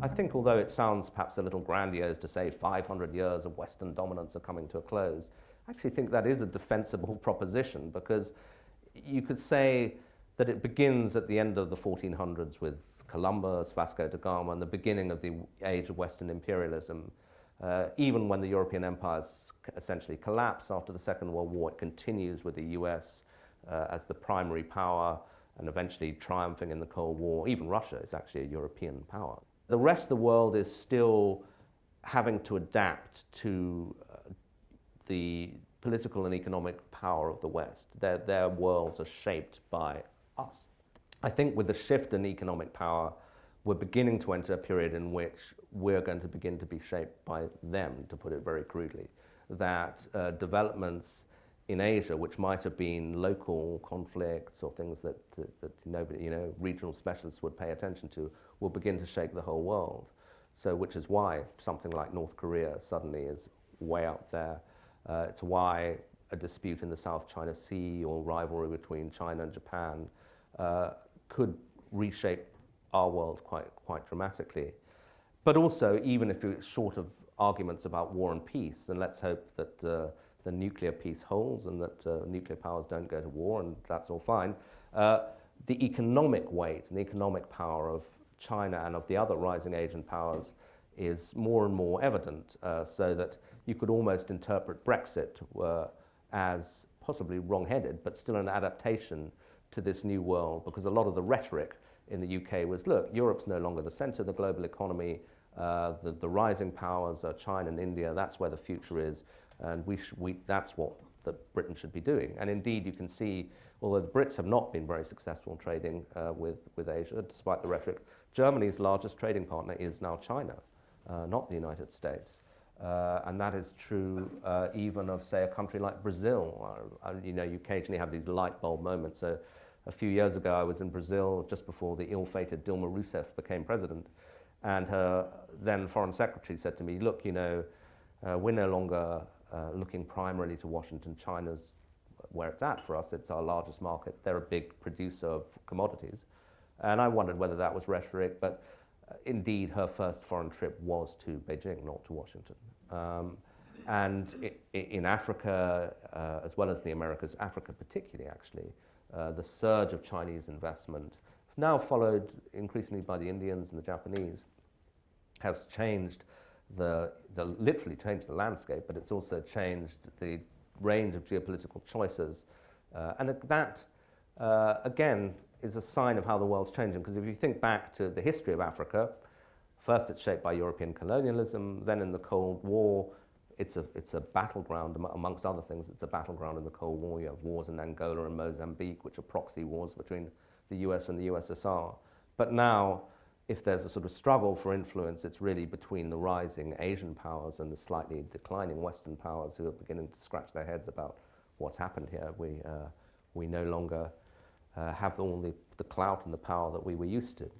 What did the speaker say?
I think although it sounds perhaps a little grandiose to say 500 years of Western dominance are coming to a close, I actually think that is a defensible proposition, because you could say that it begins at the end of the 1400s with Columbus, Vasco da Gama, and the beginning of the age of Western imperialism. Even when the European empires essentially collapse after the Second World War, it continues with the US as the primary power and eventually triumphing in the Cold War. Even Russia is actually a European power. The rest of the world is still having to adapt to the political and economic power of the West. Their worlds are shaped by us. I think with the shift in economic power, we're beginning to enter a period in which we're going to begin to be shaped by them, to put it very crudely. That developments in Asia, which might have been local conflicts or things that nobody, regional specialists would pay attention to, will begin to shake the whole world. So, which is why something like North Korea suddenly is way up there. It's why a dispute in the South China Sea or rivalry between China and Japan could reshape our world quite dramatically. But also, even if it's short of arguments about war and peace, and let's hope that the nuclear peace holds and that nuclear powers don't go to war, and that's all fine, the economic weight and the economic power of China and of the other rising Asian powers is more and more evident, so that you could almost interpret Brexit as possibly wrong-headed, but still an adaptation to this new world, because a lot of the rhetoric in the UK was, look, Europe's no longer the center of the global economy, the rising powers are China and India, that's where the future is, and that's what Britain should be doing. And indeed, you can see, although the Brits have not been very successful in trading with Asia, despite the rhetoric, Germany's largest trading partner is now China, not the United States. And that is true even of, say, a country like Brazil. You occasionally have these light bulb moments. So a few years ago, I was in Brazil just before the ill-fated Dilma Rousseff became president. And her then foreign secretary said to me, look, we're no longer looking primarily to Washington. China's where it's at for us. It's our largest market. They're a big producer of commodities. And I wondered whether that was rhetoric, but indeed, her first foreign trip was to Beijing, not to Washington. And in Africa, as well as the Americas, Africa particularly, actually, the surge of Chinese investment, now followed increasingly by the Indians and the Japanese, has changed literally changed the landscape, but it's also changed the range of geopolitical choices. And that, again, is a sign of how the world's changing, because if you think back to the history of Africa, first it's shaped by European colonialism, then in the Cold War, it's a battleground, amongst other things, it's a battleground in the Cold War. You have wars in Angola and Mozambique, which are proxy wars between the US and the USSR. But now, if there's a sort of struggle for influence, it's really between the rising Asian powers and the slightly declining Western powers who are beginning to scratch their heads about what's happened here. We no longer have all the clout and the power that we were used to.